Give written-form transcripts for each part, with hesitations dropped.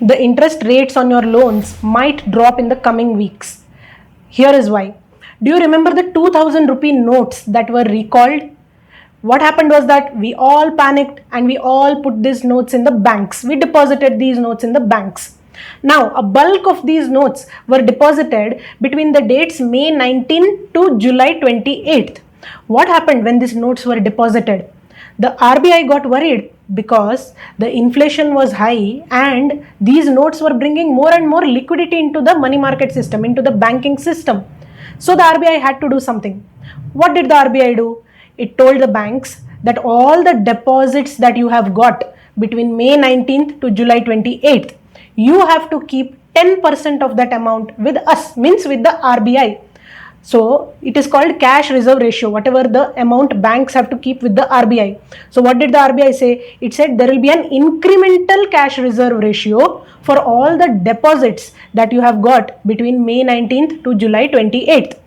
the interest rates on your loans might drop in the coming weeks. Here is why. Do you remember the 2000 rupee notes that were recalled? What happened was that we all panicked and we all put these notes in the banks. We deposited these notes in the banks. Now, a bulk of these notes were deposited between the dates May 19 to July 28th. What happened when these notes were deposited? The RBI got worried because the inflation was high and these notes were bringing more and more liquidity into the money market system, into the banking system. So the RBI had to do something. What did the RBI do? It told the banks that all the deposits that you have got between May 19th to July 28th, you have to keep 10% of that amount with us, means with the RBI. So it is called cash reserve ratio, whatever the amount banks have to keep with the RBI. So what did the RBI say? It said there will be an incremental cash reserve ratio for all the deposits that you have got between May 19th to July 28th.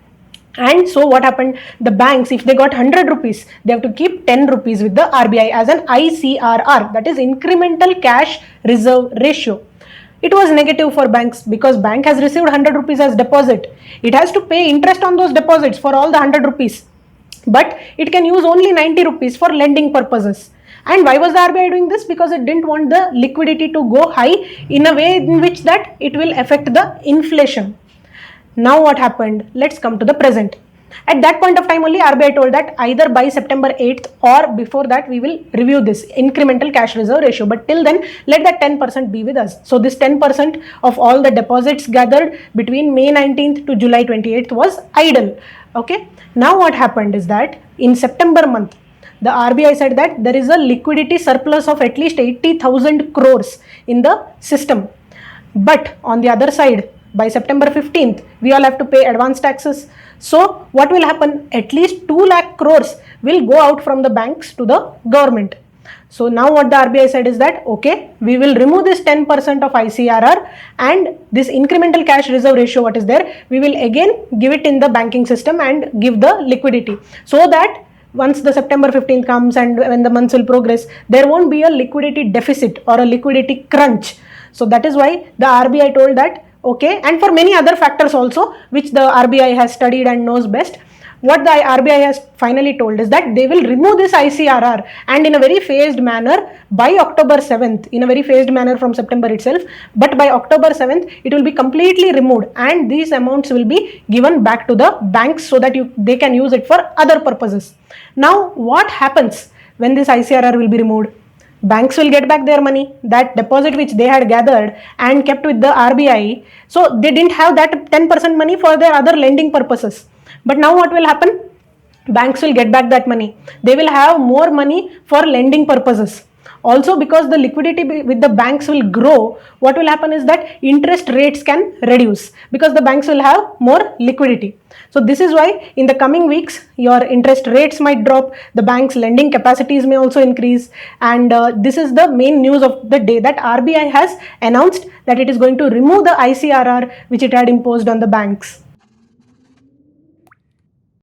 And so what happened? The banks, if they got 100 rupees, they have to keep 10 rupees with the RBI as an ICRR, that is incremental cash reserve ratio. It was negative for banks because bank has received 100 rupees as deposit. It has to pay interest on those deposits for all the 100 rupees. But it can use only 90 rupees for lending purposes. And why was the RBI doing this? Because it didn't want the liquidity to go high in a way in which that it will affect the inflation. Now what happened? Let's come to the present. At that point of time only RBI told that either by September 8th or before that we will review this incremental cash reserve ratio. But till then, let that 10% be with us. So this 10% of all the deposits gathered between May 19th to July 28th was idle. Okay. Now what happened is that in September month, the RBI said that there is a liquidity surplus of at least 80,000 crores in the system. But on the other side, by September 15th, we all have to pay advance taxes. So what will happen? At least 2 lakh crores will go out from the banks to the government. So now what the RBI said is that, okay, we will remove this 10% of ICRR and this incremental cash reserve ratio, what is there, we will again give it in the banking system and give the liquidity. So that once the September 15th comes and when the months will progress, there won't be a liquidity deficit or a liquidity crunch. So that is why the RBI told that, okay, and for many other factors also, which the RBI has studied and knows best, what the RBI has finally told is that they will remove this ICRR and in a very phased manner by October 7th, in a very phased manner from September itself, but by October 7th, it will be completely removed and these amounts will be given back to the banks so that they can use it for other purposes. Now, what happens when this ICRR will be removed? Banks will get back their money, that deposit which they had gathered and kept with the RBI. So they didn't have that 10% money for their other lending purposes. But now what will happen? Banks will get back that money. They will have more money for lending purposes. Also, because the liquidity with the banks will grow, what will happen is that interest rates can reduce because the banks will have more liquidity. So this is why in the coming weeks, your interest rates might drop, the bank's lending capacities may also increase, and this is the main news of the day, that RBI has announced that it is going to remove the ICRR which it had imposed on the banks.